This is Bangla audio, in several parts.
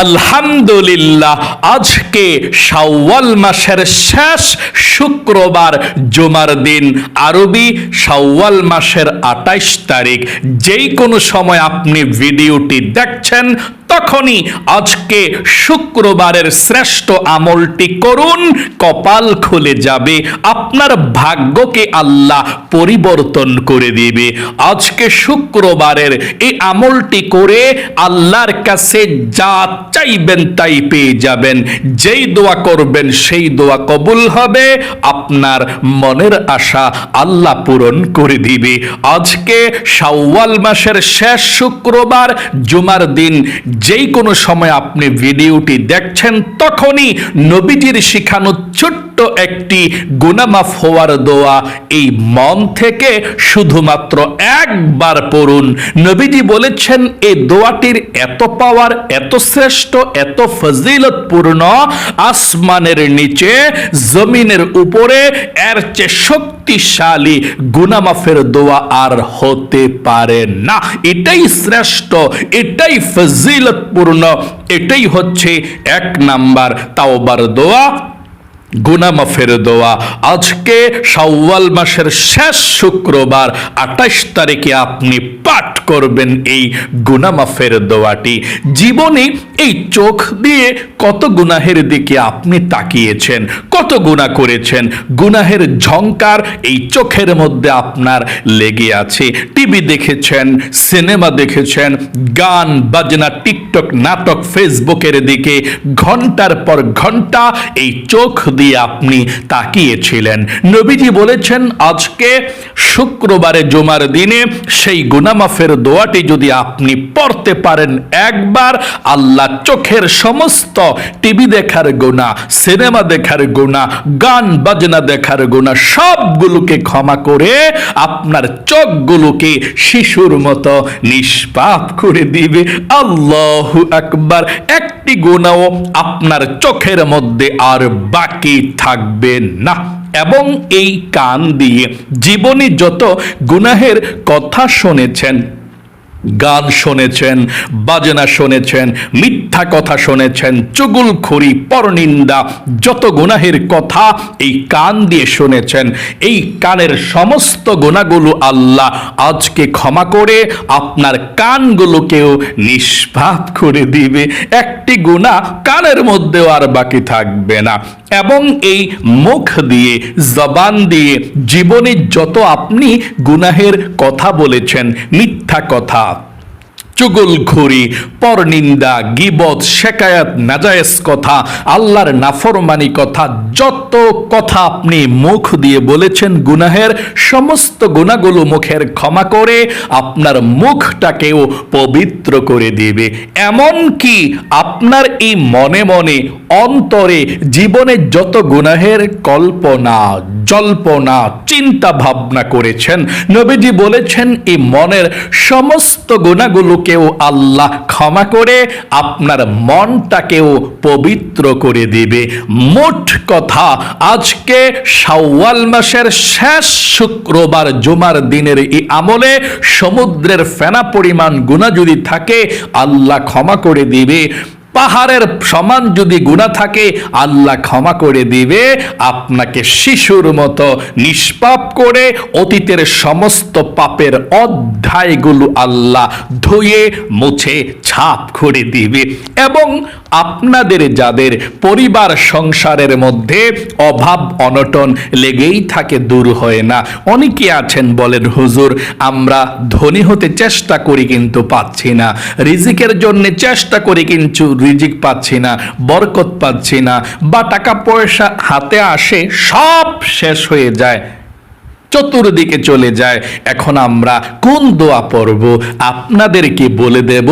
আলহামদুলিল্লাহ, আজকে শাওয়াল মাসের শেষ শুক্রবার, জুমার দিন, আরবি শাওয়াল মাসের 28 তারিখ। যেই কোনো সময় আপনি ভিডিওটি দেখছেন তখনই আজকে শুক্রবারের শ্রেষ্ঠ আমলটি করুন, কপাল খুলে যাবে, আপনার ভাগ্যকে আল্লাহ পরিবর্তন করে দিবে। আজকে শুক্রবারের এই আমলটি করে আল্লাহর কাছে যা চাইবেন তাই পেয়ে যাবেন। যেই দোয়া করবেন সেই দোয়া কবুল হবে, আপনার মনের আশা আল্লাহ পূরণ করে দিবে। আজকে শাওয়াল মাসের শেষ শুক্রবার, জুমার দিন, যেই কোনো সময় আপনি ভিডিওটি দেখছেন তখনই নবীজির শিখানো ছোট্ট একটি গুনাহ মাফ হওয়ার দোয়া এই মন থেকে শুধুমাত্র একবার পড়ুন। নবীজি বলেছেন এই দোয়াটির এত পাওয়ার, এত শ্রেষ্ঠ, এত ফজিলতপূর্ণ, আসমানের নিচে জমিনের উপরে এর চেয়ে শক্তিশালী গুনাহ মাফের দোয়া আর হতে পারে না। এটাই শ্রেষ্ঠ, এটাই ফজিলতপূর্ণ, এটাই হচ্ছে 1 নাম্বার তাওবার দোয়া, গুনাহ মাফের দোয়া। আজকে শাওয়াল মাসের শেষ শুক্রবার 28 তারিখে আপনি পাঠ করবেন এই গুনাহ মাফের দোয়াটি। জীবনে এই চোখ দিয়ে কত গুনাহের দিকে আপনি তাকিয়েছেন, কত গুনাহ করেছেন, গুনাহের ঝংকার এই চোখের মধ্যে আপনার লেগে আছে। টিভি দেখেছেন, সিনেমা দেখেছেন, গান বাজনা, টিকটক, নাটক, ফেসবুকের দিকে ঘন্টার পর ঘন্টা এই চোখ দিয়ে আপনি তাকিয়েছিলেন। নবীজি বলেছেন আজকে শুক্রবারে, জুমার দিনে সেই গুনাহ মাফের দোয়াটি যদি আপনি পড়তে পারেন একবার, আল্লাহ চোখের সমস্ত টিভি দেখার গুনাহ, সিনেমা দেখার গুনাহ, গান বাজনা দেখার গুনাহ সবগুলোকে ক্ষমা করে আপনার চোখগুলোকে শিশুর মতো নিষ্পাপ করে দিবে। আল্লাহু আকবার। একটি গুনাহও আপনার চোখের মধ্যে আর বাকি থাকবে না। এবং এই কান দিয়ে জীবনে যত গুনাহের কথা শুনেছেন, গান শুনেছেন, বাজনা শুনেছেন, মিথ্যা কথা শুনেছেন, চুগলখড়ি, পরনিন্দা, যত গুনাহের কথা এই কান দিয়ে শুনেছেন, এই কানের সমস্ত গুনাহগুলো আল্লাহ আজকে ক্ষমা করে আপনার কানগুলোকেও নিষ্পাপ করে দিবে। একটি গুনাহ কানের মধ্যেও আর বাকি থাকবে না। এবং এই মুখ দিয়ে, জবান দিয়ে জীবনে যত আপনি গুনাহের কথা বলেছেন, মিথ্যা কথা, চুগলখড়ি, পরনিন্দা, গীবত, শেকায়াত, নাজায়েজ কথা, আল্লাহর নাফরমানি কথা, যত কথা আপনি মুখ দিয়ে বলেছেন গুনাহের, সমস্ত গুনাহগুলো মুখের ক্ষমা করে আপনার মুখটাকেও পবিত্র করে দিবে। এমন কি আপনার এই মনে মনে, অন্তরে জীবনে যত গুনাহের কল্পনা, জল্পনা, চিন্তা ভাবনা করেছেন, নবীজি বলেছেন এই মনের সমস্ত গুনাহগুলোকেও আল্লাহ ক্ষমা করে আপনার মনটাকেও পবিত্র করে দিবে। মোট কথা, আজকে শাওয়াল মাসের শেষ শুক্রবার, জুমার দিনের এই আমলে সমুদ্রের ফেনা পরিমাণ গুনাহ যদি থাকে আল্লাহ ক্ষমা করে দিবে। পাহাড়ের সমান যদি গুনাহ থাকে আল্লাহ ক্ষমা করে দিবে। আপনাকে শিশুর মতো নিষ্পাপ করে অতীতের সমস্ত পাপের অধ্যায়গুলো আল্লাহ ধুয়ে মুছে ছাপ করে দিবে। এবং আপনাদের যাদের পরিবার সংসারের মধ্যে অভাব অনটন লেগেই থাকে, দূর হয় না। অনেকে আছেন বলেন হুজুর আমরা ধনী হতে চেষ্টা করি কিন্তু পাচ্ছি না, রিজিকের জন্য চেষ্টা করি কিন্তু রিজিক পাচ্ছি না, বরকত পাচ্ছি না, বা টাকা পয়সা হাতে আসে সব শেষ হয়ে যায়, চতুর্দিকে চলে যায়। এখন আমরা কোন দোয়া পড়ব? আপনাদেরকে বলে দেব,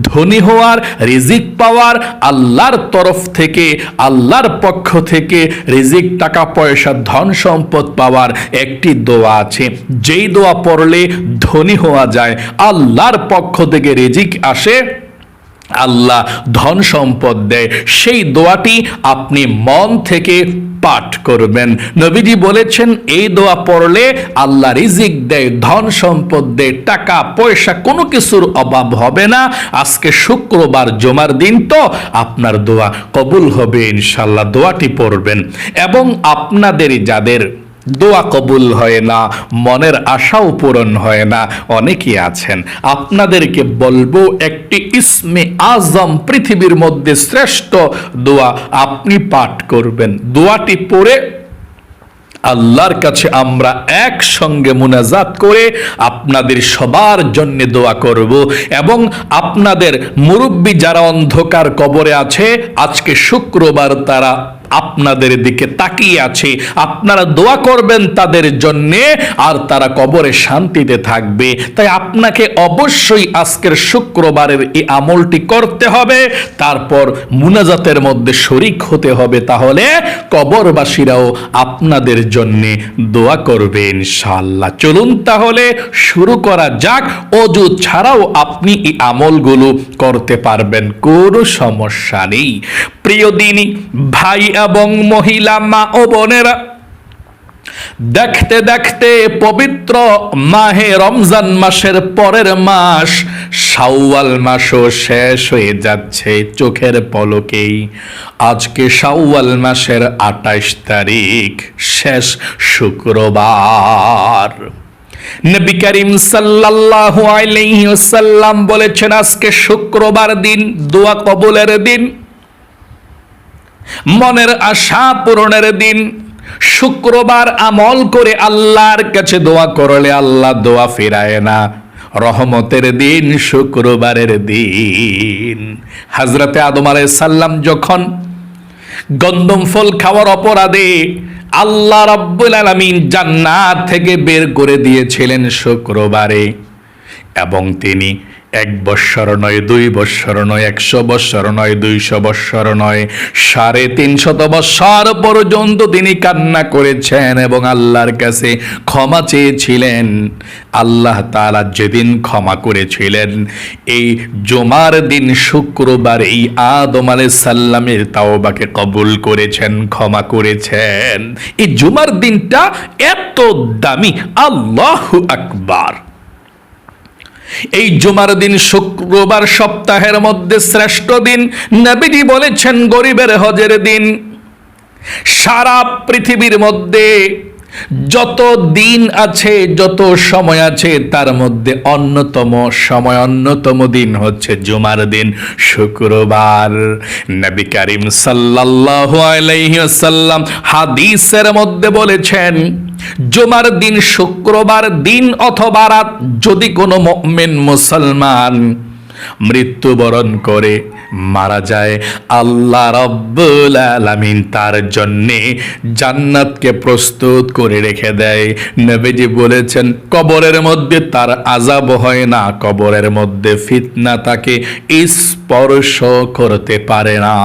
ধনী হওয়ার, রিজিক পাওয়ার, আল্লাহর তরফ থেকে, আল্লাহর পক্ষ থেকে রিজিক, টাকা পয়সা, ধন সম্পদ পাওয়ার একটি দোয়া আছে। যেই দোয়া পড়লে ধনী হওয়া যায়, আল্লাহর পক্ষ থেকে রিজিক আসে, আল্লাহ ধন সম্পদ দেয়, সেই দোয়াটি আপনি মন থেকে পাঠ করবেন। নবীজি বলেছেন এই দোয়া পড়লে আল্লাহ রিজিক দেয়, ধন সম্পদ দেয়, টাকা পয়সা কোনো কিছুর অভাব হবে না। আজকে শুক্রবার জুমার দিন, তো আপনার দোয়া কবুল হবে ইনশাআল্লাহ। দোয়াটি পড়বেন। এবং আপনাদের যাদের দোয়া কবুল হয় না, মনের আশাও পূরণ হয় না, অনেকেই আছেন, আপনাদেরকে বলবো একটি ইসমে আজম, পৃথিবীর মধ্যে শ্রেষ্ঠ দোয়া আপনি পাঠ করবেন। দোয়াটি পড়ে আল্লাহর কাছে আমরা একসঙ্গে মুনাজাত করে আপনাদের সবার জন্য দোয়া করব। এবং আপনাদের মুরব্বী যারা অন্ধকার কবরে আছে, আজকে শুক্রবার তারা আপনাদের দিকে তাকিয়ে আছে, আপনারা দোয়া করবেন তাদের জন্যে, আর তারা কবরে শান্তিতে থাকবে। তাই আপনাকে অবশ্যই আজকের শুক্রবারের এই আমলটি করতে হবে, তারপর মুনাজাতের মধ্যে শরীক হতে হবে, তাহলে কবরবাসীরাও আপনাদের জন্যে দোয়া করবে ইনশাআল্লাহ। চলুন তাহলে শুরু করা যাক। অজু ছাড়াও আপনি এই আমলগুলো করতে পারবেন, কোনো সমস্যা নেই। প্রিয় দিনী ভাই এবং মহিলা, মা ও বোনেরা, দেখতে দেখতে পবিত্র মাহে রমজান মাসের পরের মাস শাওয়াল মাসও শেষ হয়ে যাচ্ছে চোখের পলকেই। আজকে শাওয়াল মাসের 28 তারিখ, শেষ শুক্রবার। নবী করিম সাল্লাল্লাহু আলাইহি ওয়াসাল্লাম বলেছেন আজকে শুক্রবার দিন, দোয়া কবুলের দিন, মনের আশা পূরণের দিন। শুক্রবার আমল করে আল্লাহর কাছে দোয়া করলে আল্লাহ দোয়া ফিরায় না। রহমতের দিন, শুক্রবারের দিন। হযরতে আদম আলাইহিস সালাম যখন গন্ধম ফল খাওয়ার অপরাধে আল্লাহ রাব্বুল আলামিন জান্নাত থেকে বের করে দিয়েছিলেন শুক্রবারে, এবং তিনি 1 বৎসর নয়, 2 বৎসর নয়, 100 বৎসর নয়, 200 বৎসর নয়, 350 বৎসর পর্যন্ত তিনি কান্না করেছেন এবং আল্লাহর কাছে ক্ষমা চেয়েছিলেন। আল্লাহ তাআলা যেদিন ক্ষমা করেছিলেন, এই জুমার দিন শুক্রবার, এই আদম আলাইহিস সালামের তাওবাকে কবুল করেছেন, ক্ষমা করেছেন। এই জুমার দিনটা এত দামি, আল্লাহু আকবার। এই জুমার দিন, শুক্রবার সপ্তাহের মধ্যে শ্রেষ্ঠ দিন। নবীজি বলেছেন গরিবের হজের দিন। সারা পৃথিবীর মধ্যে যত দিন আছে, যত সময় আছে, তার মধ্যে অন্যতম সময়, অন্যতম দিন হচ্ছে জুমার দিন, শুক্রবার। নবী করিম সাল্লাল্লাহু আলাইহি ওয়াসাল্লাম হাদিসের মধ্যে বলেছেন জুমার দিন, শুক্রবার দিন অথবা রাত যদি কোনো মুমিন মুসলমান মৃত্যুবরণ করে মারা যায়, আল্লাহ রাব্বুল আলামিন তার জন্যে জান্নাতকে প্রস্তুত করে রেখে দেয়। নবীজি বলেছেন কবরের মধ্যে তার আযাব হয় না, কবরের মধ্যে ফিতনা তাকে স্পর্শ করতে পারে না,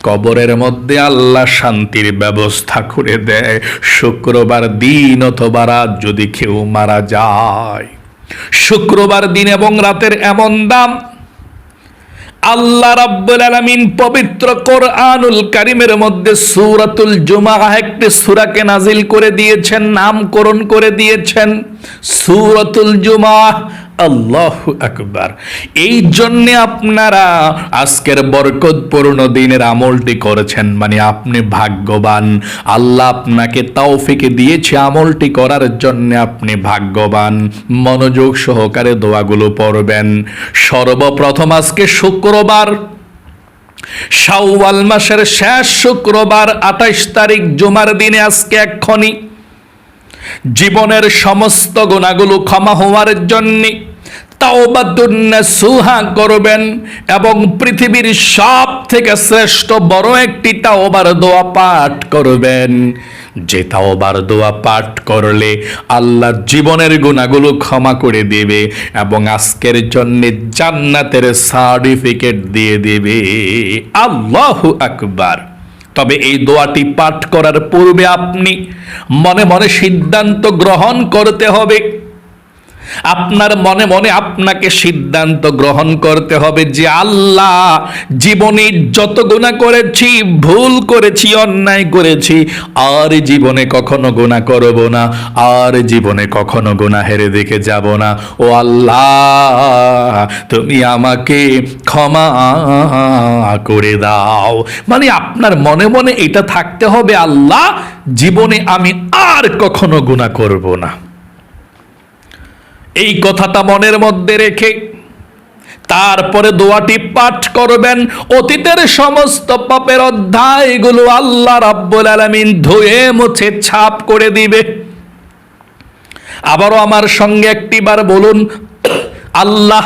কবরের মধ্যে আল্লাহ শান্তির ব্যবস্থা করে দেয়। শুক্রবার দিন অথবা রাত যদি কেউ মারা যায়, শুক্রবার দিন এবং রাতের এমন দাম, আল্লাহ রাব্বুল আলামিন পবিত্র কোরআনুল কারীমের মধ্যে সূরাতুল জুমআহ একটি সূরাকে নাজিল করে দিয়েছেন, নামকরণ করে দিয়েছেন সূরাতুল জুমআহ। আল্লাহু আকবার। এই জন্য আপনারা আজকের বরকতপূর্ণ দিনের আমলটি করেছেন, মানে আপনি ভাগ্যবান। আল্লাহ আপনাকে তৌফিক দিয়েছে আমলটি করার জন্য, আপনি ভাগ্যবান। মনোযোগ সহকারে দোয়াগুলো পড়বেন। সর্বপ্রথম আজকে শুক্রবার, শাওয়াল মাসের শেষ শুক্রবার, 28 তারিখ জুমার দিনে আজকে এক্ষুনি জীবনের সমস্ত গুনাহগুলো ক্ষমা হওয়ার জন্য তাওবাতুন নাসুহা করবেন এবং পৃথিবীর সব থেকে শ্রেষ্ঠ বড় একটি তাওবার দোয়া পাঠ করবেন, যে তাওবার দোয়া পাঠ করলে আল্লাহ জীবনের গুনাহগুলো ক্ষমা করে দেবে এবং আজকের জন্য জান্নাতের সার্টিফিকেট দিয়ে দেবে। আল্লাহু আকবার। তবে এই দোয়াটি পাঠ করার পূর্বে আপনি মনে মনে সিদ্ধান্ত গ্রহণ করতে হবে, আপনার মনে মনে আপনাকে সিদ্ধান্ত গ্রহণ করতে হবে যে আল্লাহ, জীবনে যত গুনাহ করেছি, ভুল করেছি, অন্যায় করেছি, আর জীবনে কখনো গুনাহ করব না, আর জীবনে কখনো গুনাহের দিকে যাব না। ও আল্লাহ, তুমি আমাকে ক্ষমা করে দাও। মানে আপনার মনে মনে এটা থাকতে হবে, আল্লাহ, জীবনে আমি আর কখনো গুনাহ করব না। এই কথাটা মনের মধ্যে রেখে তারপরে দোয়াটি পাঠ করবেন। অতীতের সমস্ত পাপের অধ্যায়গুলো আল্লাহ রাব্বুল আলামিন ধুয়ে মুছে ছাপ করে দিবে। আবারও আমার সঙ্গে একটিবার বলুন, আল্লাহ,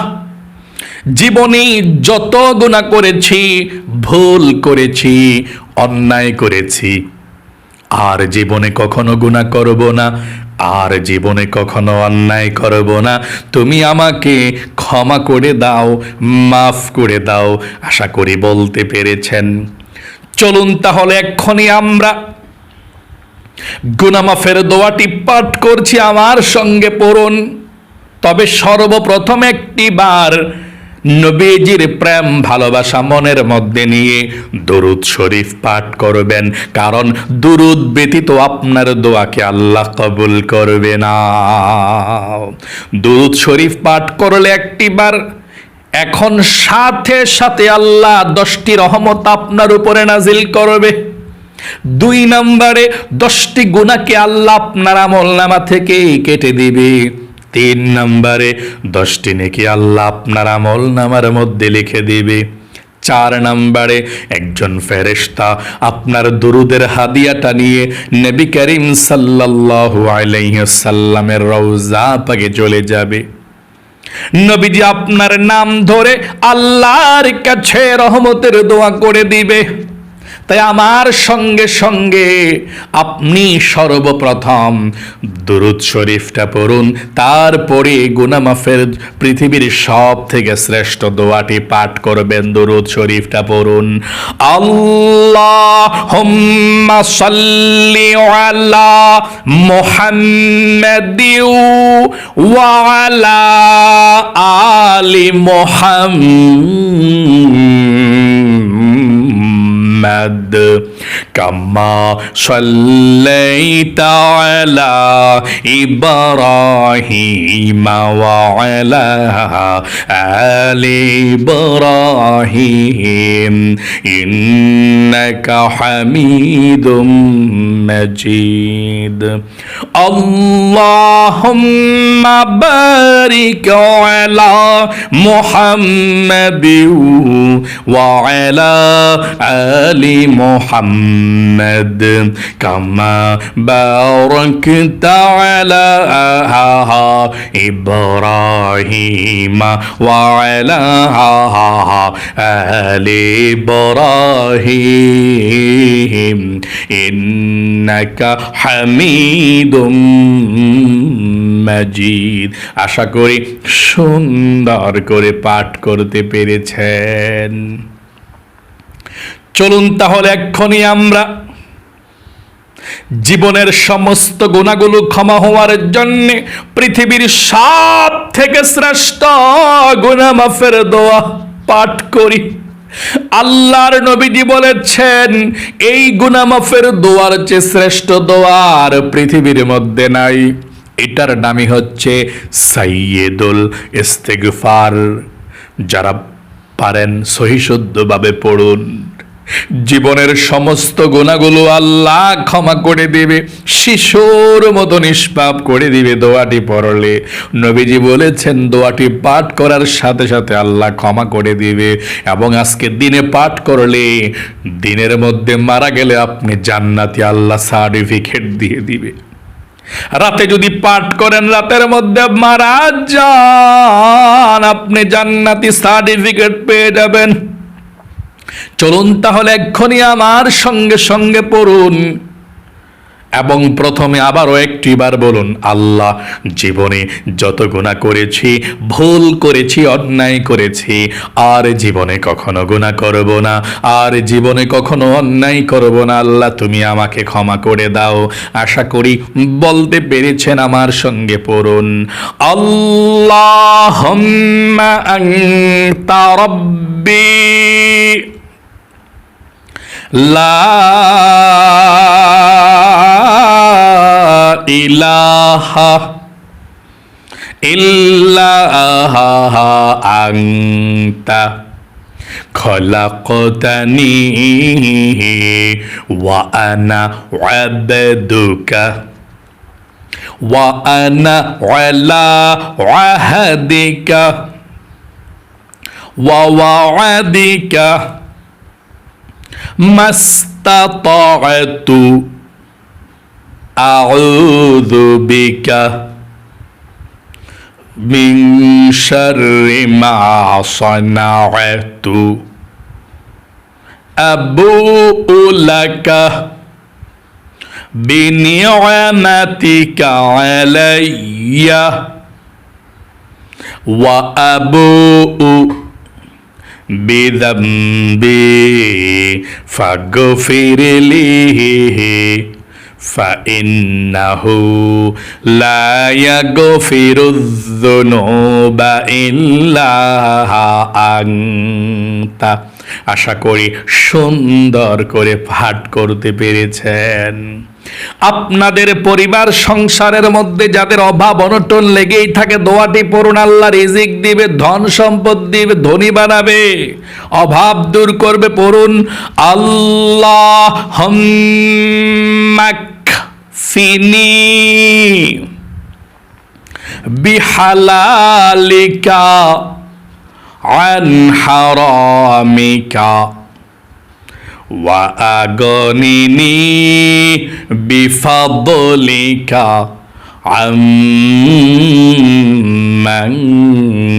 জীবনে যত গুনাহ করেছি, ভুল করেছি, অন্যায় করেছি, আর জীবনে কখনো গুনাহ করব না, আর জীবনে কখনো অন্যায় করব না। তুমি আমাকে ক্ষমা করে দাও, মাফ করে দাও। আশা করি বলতে পেরেছেন। চলুন তাহলে এক্ষুনি আমরা গুনাহ মাফের দোয়াটি পাঠ করছি, আমার সঙ্গে পড়ুন। তবে সর্বপ্রথম একটিবার নবীজির প্রেম ভালোবাসা মনের মধ্যে নিয়ে দুরূদ শরীফ পাঠ করবেন, কারণ দুরূদ ব্যতীত আপনার দোয়াকে আল্লাহ কবুল করবে না। দুরূদ শরীফ পাঠ করলে একটিবার, এখন সাথে সাথে আল্লাহ 10টি রহমত আপনার উপরে নাজিল করবে। 2 নম্বরে 10টি গুনাহকে আল্লাহ আপনার আমলনামা থেকে কেটে দিবে। 3 নম্বরে 10টি নেকি আল্লাহ আপনার আমলনামার মধ্যে লিখে দিবে। 4 নম্বরে একজন ফেরেশতা আপনার দুরুদের হাদিয়াটা নিয়ে নবী করিম সাল্লাল্লাহু আলাইহি ওয়াসাল্লামের রওজা পাকে চলে যাবে। নবীজি আপনার নাম ধরে আল্লাহর কাছে রহমতের দোয়া করে দিবে। তাই আমার সঙ্গে সঙ্গে আপনি সর্বপ্রথম দুরূদ শরীফটা পড়ুন, তারপরে গুনাহ মাফের পৃথিবীর সব থেকে শ্রেষ্ঠ দোয়াটি পাঠ করবেন। দুরূদ শরীফটা পড়ুন, আল্লাহুম্মা সাল্লি আলা মুহাম্মাদিন ওয়া আলা আলি মুহাম্মাদ কামা সাল্লাইতা আলা ইব্রাহিম ওয়া আলা আলি ইব্রাহিম ইন্নাকা হামিদুম মাজিদ। আল্লাহুম্মা বারিক আলা মুহাম্মাদিন ওয়া আলা আলি মুহাম্মাদ কামা বারাকতা আলা ইব্রাহিম ওয়া আলা আলি ইব্রাহিম ইন্নাকা হামিদুম মাজিদ। আশা করি সুন্দর করে পাঠ করতে পেরেছেন। চলুন তাহলে এক্ষুনি আমরা জীবনের সমস্ত গুনাহগুলো ক্ষমা হওয়ার জন্য পৃথিবীর সব থেকে শ্রেষ্ঠ গুনাহ মাফের দোয়া পাঠ করি। আল্লাহর নবীজি বলেছেন, এই গুনাহ মাফের দোয়ার চেয়ে শ্রেষ্ঠ দোয়া আর পৃথিবীর মধ্যে নাই। এটার নামই হচ্ছে সাইয়্যিদুল ইস্তিগফার। যারা পারেন সহিশুদ্ধভাবে পড়ুন। জীবনের সমস্ত গুনাহগুলো আল্লাহ ক্ষমা করে দিবে, শিশুর মতো নিষ্পাপ করে দিবে দোয়াটি পড়লে। নবীজি বলেছেন, দোয়াটি পাঠ করার সাথে সাথে আল্লাহ ক্ষমা করে দিবে। এবং আজকে দিনে পাঠ করলে, দিনের মধ্যে মারা গেলে আপনি জান্নাতি আল্লাহ সার্টিফিকেট দিয়ে দিবে। রাতে যদি পাঠ করেন, রাতের মধ্যে মারা যান, আপনি জান্নাতি সার্টিফিকেট পেয়ে যাবেন। চলুন তাহলে এক্ষুনি আমার সঙ্গে সঙ্গে পড়ুন, এবং প্রথমে আবারও একটিবার বলুন, আল্লাহ, জীবনে যত গুনাহ করেছি, ভুল করেছি, অন্যায় করেছি, আর জীবনে কখনো গুনাহ করব না, আর জীবনে কখনো অন্যায় করব না। আল্লাহ, তুমি আমাকে ক্ষমা করে দাও। আশা করি বলতে পেরেছেন। আমার সঙ্গে পড়ুন, আল্লাহুম্মা আনতা রাব্বি লা ইলাহা ইল্লা আনতা খলাকতানি ওয়া আনা আবদুকা ওয়া আনা আলা আহদিকা ওয়া ওয়া'দিকা মাস্তাতা'তু আউযু বিকা মিন শাররি মা সানা'তু আবুউ লাকা বিনি'মাতিকা আলাইয়া ওয়া আবুউ বিযামবি ফাগফিরলি ফাইন্নাহু লা ইয়াগফিরুয-যুনুবা ইল্লা আনতা। আশা করি সুন্দর করে পাঠ করতে পেরেছেন। আপনাদের পরিবার সংসারের মধ্যে যাদের অভাব অনটন লেগেই থাকে, দোয়াটি পড়ুন। আল্লাহ রিজিক দিবে, ধন সম্পদ দিবে, ধনী বানাবে, অভাব দূর করবে। পড়ুন, আল্লাহুম্মা কফিনি বিহালালিকা আন হারামিকা ওয়া আগনিনি বিফাদলিকা আম্মান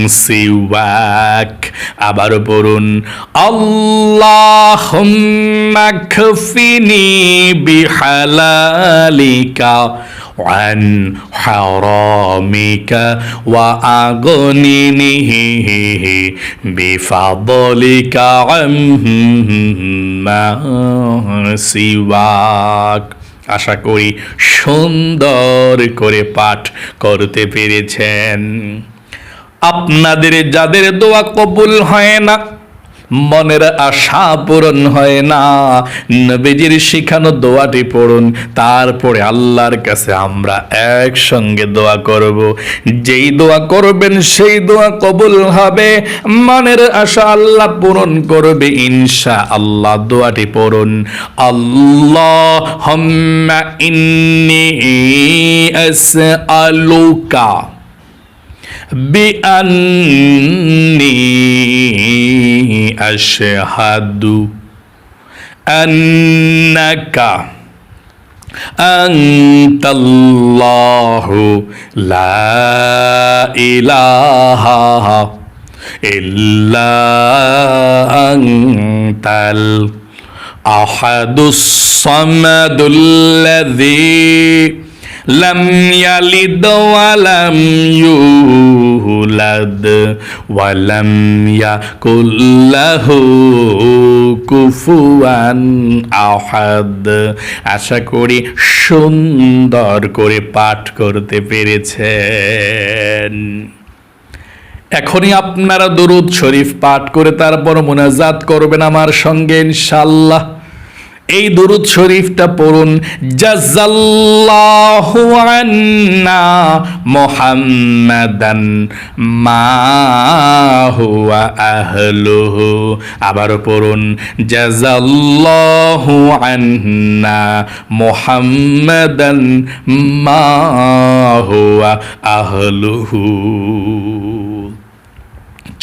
সিওয়াক। আবারও পড়ুন, আল্লাহুম্মা কফিনি বিহালালিকা আন হারামিকা ওয়া আগনিনি বিফাদলিকা আম্মান সিওয়াক। আশা করি সুন্দর করে পাঠ করতে পেরেছেন। আপনাদের যাদের দোয়া কবুল হয় না, মনের আশা পূরণ হয় না, নবীজির শিখানো দোয়াটি পড়ুন। তারপরে আল্লাহর কাছে আমরা একসঙ্গে দোয়া করব। যেই দোয়া করবেন সেই দোয়া কবুল হবে, মনের আশা আল্লাহ পূরণ করবে ইনশাআল্লাহ। দোয়াটি পড়ুন, আল্লাহুম্মা ইন্নী আসআলুকা বিআন্নী আশহাদু আন্নাকা আনতাল্লাহু লা ইলাহা ইল্লা আনতাল আহাদুস সামাদুল্লাযী লাম ইয়ালিদ ওয়া লাম ইউলাদ ওয়া লাম ইয়াকুল লাহু কুফুয়ান আহাদ। আশা করি সুন্দর করে পাঠ করতে পেরেছেন। এখনই আপনারা দরুদ শরীফ পাঠ করে তারপর মুনাজাত করবেন আমার সঙ্গে ইনশাআল্লাহ। এই দরুদ শরীফটা পড়ুন, জাযাল্লাহু আন্না মুহাম্মাদান মা হুয়া আহলুহু। আবারও পড়ুন, জাযাল্লাহু আন্না মুহাম্মাদান মা হুয়া আহলুহু।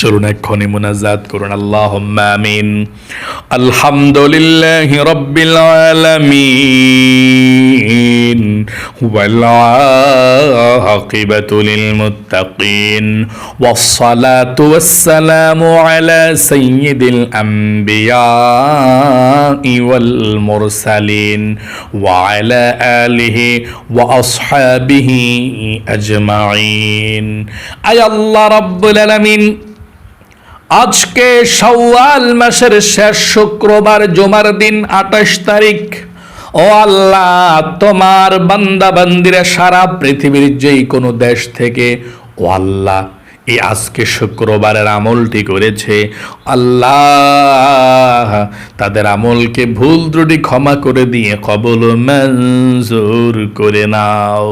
চলুন এক্ষুনি মুনাজাত করুন, আল্লাহুম্মা আমিন। আলহামদুলিল্লাহি রাব্বিল আলামিন ওয়াল আকিবাতু লিল মুত্তাকিন ওয়াস সালাতু ওয়াস সালামু আলা সাইয়্যিদিল আমবিয়াই ওয়াল মুরসালিন ওয়া আলা আলিহি ওয়া আসহাবিহি আজমাইন। আয় আল্লাহ রাব্বুল আলামিন, আজকে শাওয়াল মাসের শেষ শুক্রবার, জুমার দিন 28 তারিখ। ও আল্লাহ, তোমার বান্দা বান্দিরা সারা পৃথিবীর যেই কোনো দেশ থেকে, ও আল্লাহ, এই আজকে শুক্রবারের আমলটি করেছে, আল্লাহ তাদের আমলকে ভুল ত্রুটি ক্ষমা করে দিয়ে কবুল মঞ্জুর করে নাও।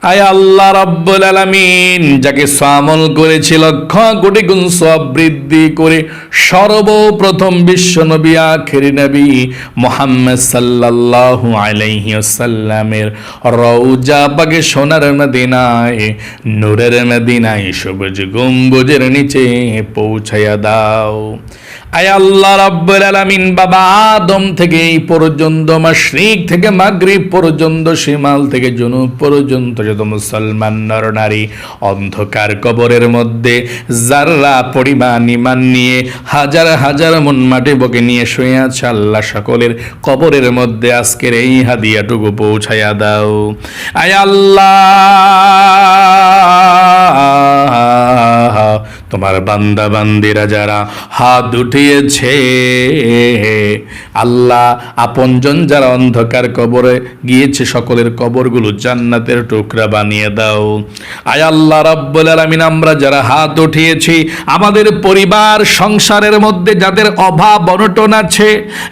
আয় আল্লাহ রাব্বুল আলামিন, যাকে আমল করেছে লক্ষ কোটি গুণ সওয়াব বৃদ্ধি করে সর্বপ্রথম বিশ্বনবী আখেরি নবী মুহাম্মদ সাল্লাল্লাহু আলাইহি ওয়াসাল্লামের রওজা পাকে সোনার মদিনায়, নূরের মদিনায়, সবুজ গম্বুজের নিচে পৌঁছায়া দাও। আয় আল্লাহ রাব্বুল আলামিন, বাবা আদম থেকে এই পর্যন্ত, মাশরিক থেকে মাগরিব পর্যন্ত, শিমাল থেকে জুনুব পর্যন্ত যত মুসলমান নর নারী অন্ধকার কবরের মধ্যে যারা পরিমাণ ঈমান নিয়ে হাজার হাজার মন মাটি বুকে নিয়ে শুয়ে আছে, আল্লাহ সকলের কবরের মধ্যে আজকের এই হাদিয়াটুকু পৌঁছায়া দাও। আয় আল্লাহ, তোমার বান্দা বান্দিরা যারা হাত উঠিয়েছে, আল্লাহ আপনজন যারা অন্ধকার কবরে গিয়েছে, সকলের কবরগুলো জান্নাতের টুকরা বানিয়ে দাও। আয় আল্লাহ রাব্বুল আলামিন, আমরা যারা হাত উঠিয়েছি, আমাদের পরিবার সংসারের মধ্যে যাদের অভাব অনটন আছে,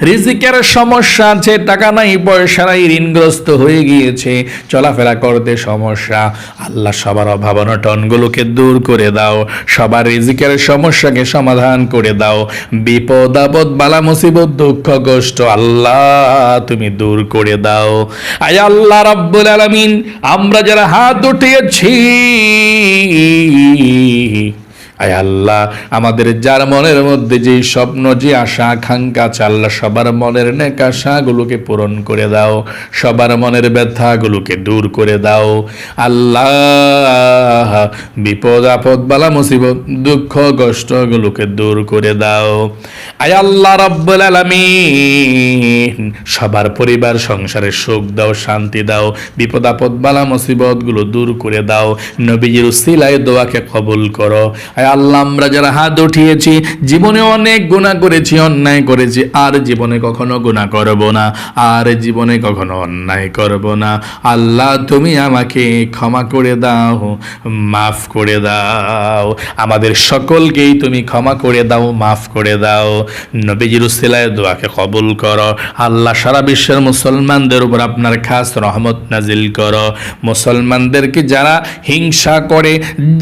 রিজিকের সমস্যা আছে, টাকা নাই পয়সা নাই, ঋণগ্রস্ত হয়ে গিয়েছে, চলাফেরা করতে সমস্যা, আল্লাহ সবার অভাব অনটনগুলোকে দূর করে দাও, সবার রিজিকের সমস্যাকে সমাধান করে দাও। বিপদ আপদ বালা মুসিবত দুঃখ কষ্ট আল্লাহ তুমি দূর করে দাও। আয় আল্লাহ রাব্বুল আলামিন, আমরা যারা হাত উঠিয়েছি, আয় আল্লাহ আমাদের যার মনের মধ্যে যে স্বপ্ন, যে আশা আকাঙ্ক্ষা আছে, আল্লাহ সবার মনের নেক আশাগুলোকে পূরণ করে দাও, সবার মনের ব্যথাগুলোকে দূর করে দাও। আল্লাহ বিপদ আপদ বালা মুসিবত দুঃখ কষ্টগুলোকে দূর করে দাও। আয় আল্লাহ রাব্বুল আলামিন, সবার পরিবার সংসারে সুখ দাও, শান্তি দাও, বিপদ আপদ বালা মুসিবতগুলো দূর করে দাও। নবীজির উসিলায় দোয়াকে কবুল করো। আল্লাহ, আমরা যারা হাত উঠিয়েছি, জীবনে অনেক গুনাহ করেছি, অন্যায় করেছি, আর জীবনে কখনো গুনাহ করব না, আর জীবনে কখনো অন্যায় করব না। আল্লাহ তুমি আমাকে ক্ষমা করে দাও, মাফ করে দাও, আমাদের সকলকেই তুমি ক্ষমা করে দাও, মাফ করে দাও। নবীজির উসিলায় দোয়াকে কবুল করো। আল্লাহ সারা বিশ্বের মুসলমানদের উপর আপনার খাস রহমত নাজিল করো। মুসলমানদেরকে যারা হিংসা করে,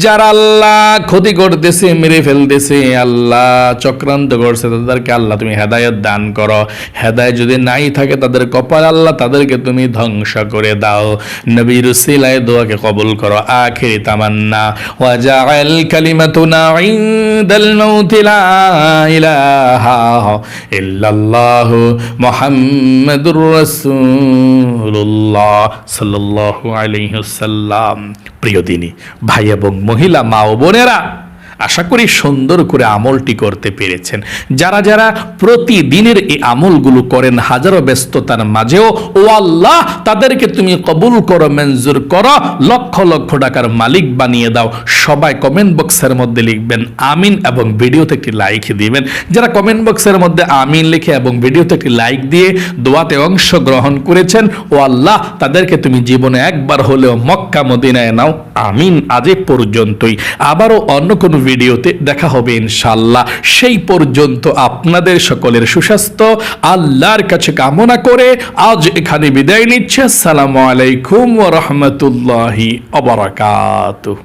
যারা আল্লাহ ক্ষতি করতেছে, মেরে ফেলতেছে, আল্লাহ চক্রান্ত করছে, তাদেরকে আল্লাহ তুমি হেদায়েত দান করো। হেদায়েত যদি নাই থাকে তাদের কপাল আল্লাহ তাদেরকে তুমি ধ্বংস করে দাও। নবীর উসিলায় দোয়াকে কবুল করো। আখিরি তামান্না, ওয়াজআল কালিমাতুনা ইনদাল মাউতি লা ইলাহা ইল্লাল্লাহু মুহাম্মাদুর রাসূলুল্লাহ সাল্লাল্লাহু আলাইহি ওয়াসাল্লাম। প্রিয় দিনী ভাই এবং মহিলা, মা ও বোনেরা, আশা করি সুন্দর করে আমলটি করতে পেরেছেন। যারা যারা প্রতিদিনের এই আমলগুলো করেন হাজারো ব্যস্ততার মাঝেও, ও আল্লাহ তাদেরকে তুমি কবুল করো, মঞ্জুর করো, লক্ষ লক্ষ টাকার মালিক বানিয়ে দাও। সবাই কমেন্ট বক্সের মধ্যে লিখবেন আমিন এবং ভিডিওতে একটি লাইক দিবেন। যারা কমেন্ট বক্সের মধ্যে আমিন লিখে এবং ভিডিওতে একটি লাইক দিয়ে দোয়াতে অংশগ্রহণ করেছেন, ও আল্লাহ তাদেরকে তুমি জীবনে একবার হলেও মক্কা মদিনায় নাও। আমিন। আজ এ পর্যন্তই, আবারও অন্য কোনো ভিডিওতে দেখা হবে ইনশাআল্লাহ। সেই পর্যন্ত আপনাদের সকলের সুস্বাস্থ্য আল্লাহর কাছে কামনা করে আজ এখানে বিদায় নিচ্ছে। আসসালামু আলাইকুম ওয়া রাহমাতুল্লাহি ওয়া বারাকাতুহু।